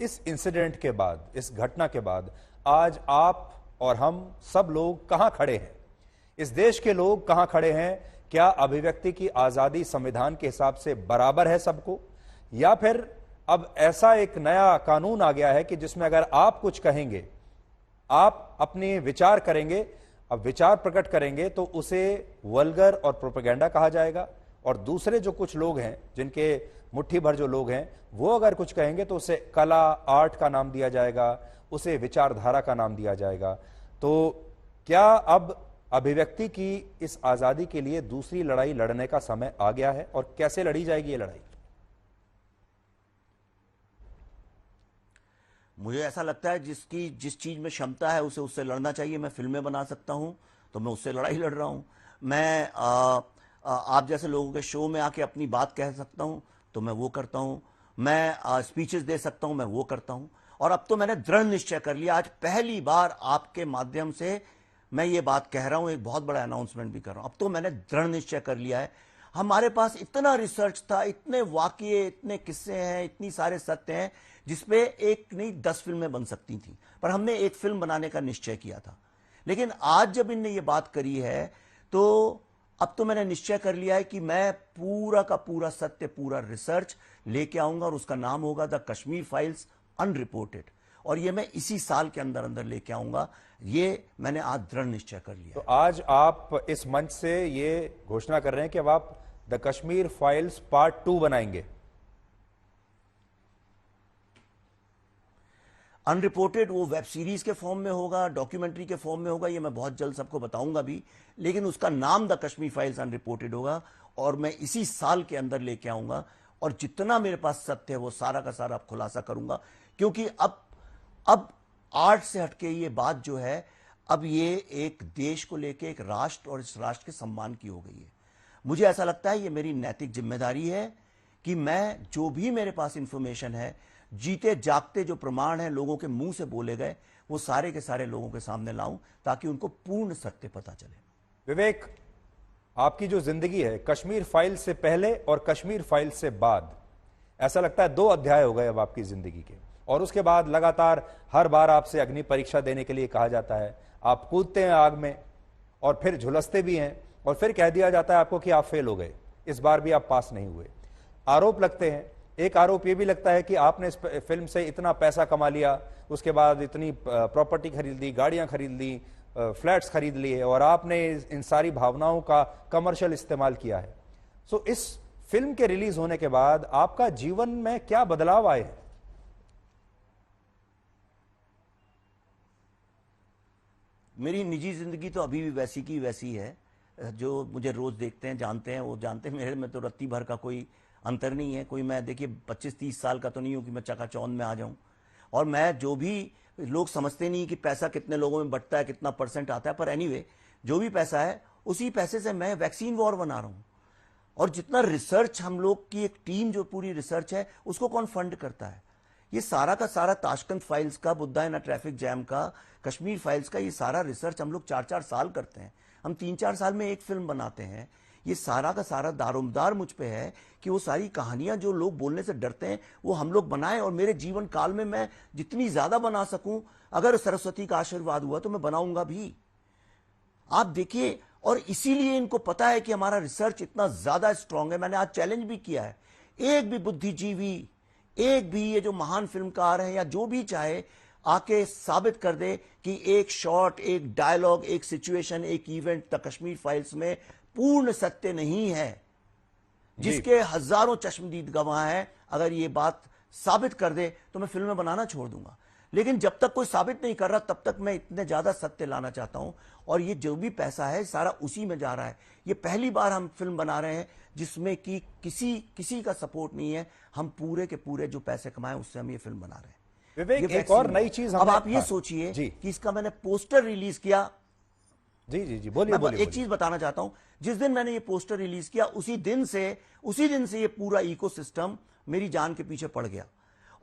इस इंसिडेंट के बाद, इस घटना के बाद आज आप और हम सब लोग कहां खड़े हैं? इस देश के लोग कहां खड़े हैं? क्या अभिव्यक्ति की आजादी संविधान के हिसाब से बराबर है सबको, या फिर अब ऐसा एक नया कानून आ गया है कि जिसमें अगर आप कुछ कहेंगे, आप अपने विचार करेंगे, अब विचार प्रकट करेंगे तो उसे वल्गर और प्रोपेगेंडा कहा जाएगा, और दूसरे जो कुछ लोग हैं, जिनके मुट्ठी भर जो लोग हैं, वो अगर कुछ कहेंगे तो उसे कला, आर्ट का नाम दिया जाएगा, उसे विचारधारा का नाम दिया जाएगा। तो क्या अब अभिव्यक्ति की इस आजादी के लिए दूसरी लड़ाई लड़ने का समय आ गया है, और कैसे लड़ी जाएगी ये लड़ाई? मुझे ऐसा लगता है जिसकी जिस चीज में क्षमता है उसे उससे लड़ना चाहिए। मैं फिल्में बना सकता हूं तो मैं उससे लड़ाई लड़ रहा हूं। मैं आप जैसे लोगों के शो में आके अपनी बात कह सकता हूं तो मैं वो करता हूं। मैं स्पीचेस दे सकता हूं, मैं वो करता हूं। और अब तो मैंने दृढ़ निश्चय कर लिया, आज पहली बार आपके माध्यम से मैं ये बात कह रहा हूं, एक बहुत बड़ा अनाउंसमेंट भी कर रहा हूं। अब तो मैंने दृढ़ निश्चय कर लिया है। हमारे पास इतना रिसर्च था, इतने वाकये, इतने किस्से हैं, इतनी सारे सत्य हैं जिसपे एक नहीं 10 फिल्में बन सकती थी, पर हमने एक फिल्म बनाने का निश्चय किया था। लेकिन आज जब इनने ये बात करी है तो अब तो मैंने निश्चय कर लिया है कि मैं पूरा का पूरा सत्य, पूरा रिसर्च लेके आऊंगा, और उसका नाम होगा द कश्मीर फाइल्स अनरिपोर्टेड, और ये मैं इसी साल के अंदर अंदर लेके आऊंगा। ये मैंने आज दृढ़ निश्चय कर लिया। तो आज आप इस मंच से ये घोषणा कर रहे हैं कि अब आप द कश्मीर फाइल्स पार्ट 2 बनाएंगे। अनरिपोर्टेड वो वेब सीरीज के फॉर्म में होगा, डॉक्यूमेंट्री के फॉर्म में होगा, ये मैं बहुत जल्द सबको बताऊंगा भी, लेकिन उसका नाम द कश्मीर फाइल्स अनरिपोर्टेड होगा, और मैं इसी साल के अंदर लेके आऊंगा। और जितना मेरे पास सत्य है वो सारा का सारा खुलासा करूंगा, क्योंकि अब आर्ट से हटके ये बात जो है, अब ये एक देश को लेके, एक राष्ट्र और इस राष्ट्र के सम्मान की हो गई है। मुझे ऐसा लगता है ये मेरी नैतिक जिम्मेदारी है कि मैं जो भी मेरे पास इंफॉर्मेशन है, जीते जागते जो प्रमाण है, लोगों के मुंह से बोले गए, वो सारे के सारे लोगों के सामने लाऊं ताकि उनको पूर्ण सत्य पता चले। विवेक, आपकी जो जिंदगी है, कश्मीर फाइल से पहले और कश्मीर फाइल से बाद, ऐसा लगता है 2 अध्याय हो गए अब आपकी जिंदगी के, और उसके बाद लगातार हर बार आपसे अग्नि परीक्षा देने के लिए कहा जाता है। आप कूदते हैं आग में और फिर झुलसते भी हैं, और फिर कह दिया जाता है आपको कि आप फेल हो गए, इस बार भी आप पास नहीं हुए। आरोप लगते हैं। एक आरोप यह भी लगता है कि आपने इस फिल्म से इतना पैसा कमा लिया, उसके बाद इतनी प्रॉपर्टी खरीद ली, गाड़ियां खरीद ली, फ्लैट्स खरीद लिए, और आपने इन सारी भावनाओं का कमर्शियल इस्तेमाल किया है। सो इस फिल्म के रिलीज होने के बाद आपका जीवन में क्या बदलाव आए? मेरी निजी जिंदगी तो अभी भी वैसी की वैसी है। जो मुझे रोज देखते हैं, जानते हैं, वो जानते हैं मेरे में तो रत्ती भर का कोई अंतर नहीं है। कोई मैं देखिए 25-30 साल का तो नहीं हूं कि मैं चकाचौंध में आ जाऊं। और मैं जो भी, लोग समझते नहीं कि पैसा कितने लोगों में बंटता है, कितना परसेंट आता है, पर एनीवे जो भी पैसा है उसी पैसे से मैं वैक्सीन वॉर बना रहा हूं। और जितना रिसर्च, हम लोग की एक टीम जो पूरी रिसर्च है, उसको कौन फंड करता है? ये सारा का सारा ताशकंद फाइल्स का, बुद्धा ट्रैफिक जैम का, कश्मीर फाइल्स का, ये सारा रिसर्च हम लोग 4-4 साल करते हैं। हम 3-4 साल में एक फिल्म बनाते हैं। ये सारा का सारा दारोमदार मुझ पे है कि वो सारी कहानियां जो लोग बोलने से डरते हैं वो हम लोग बनाएं, और मेरे जीवन काल में मैं जितनी ज्यादा बना सकूं, अगर सरस्वती का आशीर्वाद हुआ तो मैं बनाऊंगा भी। आप देखिए, और इसीलिए इनको पता है कि हमारा रिसर्च इतना ज्यादा स्ट्रांग है। मैंने आज चैलेंज भी किया है, एक भी बुद्धिजीवी, एक भी ये जो महान फिल्मकार है या जो भी चाहे, आके साबित कर दे कि एक शॉट, एक डायलॉग, एक सिचुएशन, एक इवेंट द कश्मीर फाइल्स में पूर्ण सत्य नहीं है, जिसके हजारों चश्मदीद गवाह हैं। अगर ये बात साबित कर दे तो मैं फिल्में बनाना छोड़ दूंगा। लेकिन जब तक कोई साबित नहीं कर रहा, तब तक मैं इतने ज्यादा सत्य लाना चाहता हूं। और ये जो भी पैसा है सारा उसी में जा रहा है। ये पहली बार हम फिल्म बना रहे हैं जिसमें कि किसी का सपोर्ट नहीं है। हम पूरे के पूरे जो पैसे कमाए उससे हम ये फिल्म बना रहे हैं। विवेक, एक और नई चीज अब आप ये सोचिए कि इसका मैंने पोस्टर रिलीज किया। जी बोलिए। एक चीज बताना चाहता हूं, जिस दिन मैंने ये पोस्टर रिलीज किया उसी दिन से ये पूरा इकोसिस्टम मेरी जान के पीछे पड़ गया।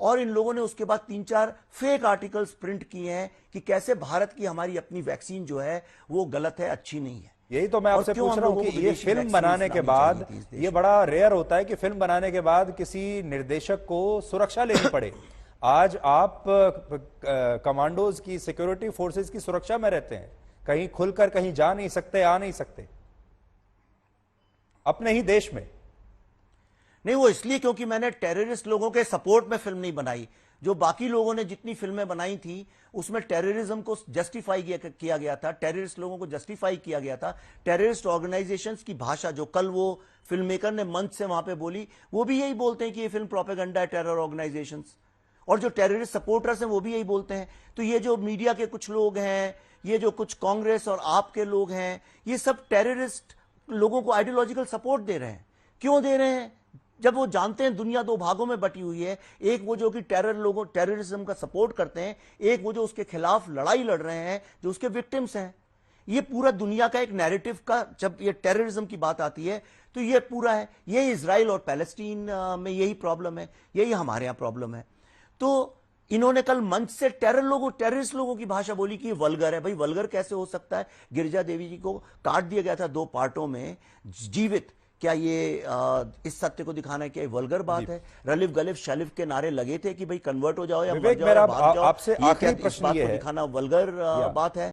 और इन लोगों ने उसके बाद 3-4 फेक आर्टिकल्स प्रिंट किए हैं कि कैसे भारत की हमारी अपनी वैक्सीन जो है वो गलत है, अच्छी नहीं है। यही तो मैं आपसे पूछ रहा हूं कि ये फिल्म बनाने के बाद, ये बड़ा रेयर होता है कि फिल्म बनाने के बाद किसी निर्देशक को सुरक्षा लेनी पड़े। आज आप कमांडोज की, सिक्योरिटी फोर्सेस की सुरक्षा में रहते हैं, कहीं खुलकर कहीं जा नहीं सकते, आ नहीं सकते, अपने ही देश में। नहीं, वो इसलिए क्योंकि मैंने टेररिस्ट लोगों के सपोर्ट में फिल्म नहीं बनाई। जो बाकी लोगों ने जितनी फिल्में बनाई थी उसमें टेररिज्म को जस्टिफाई किया गया था, टेररिस्ट लोगों को जस्टिफाई किया गया था। टेररिस्ट ऑर्गेनाइजेशंस की भाषा जो कल वो फिल्म मेकर ने मंच से वहां पे बोली, वो भी यही बोलते हैं कि ये फिल्म प्रोपेगेंडा है टेरर ऑर्गेनाइजेशंस। और जो टेररिस्ट सपोर्टर्स हैं वो भी यही बोलते हैं। तो ये जो मीडिया के कुछ लोग हैं, ये जो कुछ कांग्रेस और आप के लोग हैं, ये सब टेररिस्ट लोगों को आइडियोलॉजिकल सपोर्ट दे रहे हैं। क्यों दे रहे हैं? जब वो जानते हैं दुनिया दो भागों में बटी हुई है, एक वो जो कि टेररिज्म का सपोर्ट करते हैं, एक वो जो उसके खिलाफ लड़ाई लड़ रहे हैं, जो उसके विक्टिम्स हैं। ये पूरा दुनिया का एक नैरेटिव का, जब ये टेररिज्म की बात आती है तो ये पूरा है। ये इजराइल और पैलेस्टीन में यही प्रॉब्लम है, यही हमारे यहां प्रॉब्लम है। तो इन्होंने कल मंच से टेररिस्ट लोगों की भाषा बोली कि वल्गर है। भाई वल्गर कैसे हो सकता है? गिरिजा देवी जी को काट दिया गया था 2 पार्टों में जीवित। क्या ये इस सत्य को दिखाना है? क्या ये वल्गर बात है? रलिफ गलिफ शलिफ के नारे लगे थे कि भाई कन्वर्ट हो जाओ या मर जाओ या भाग जाओ। आपसे आखिरी प्रश्न ये है, दिखाना वल्गर बात है?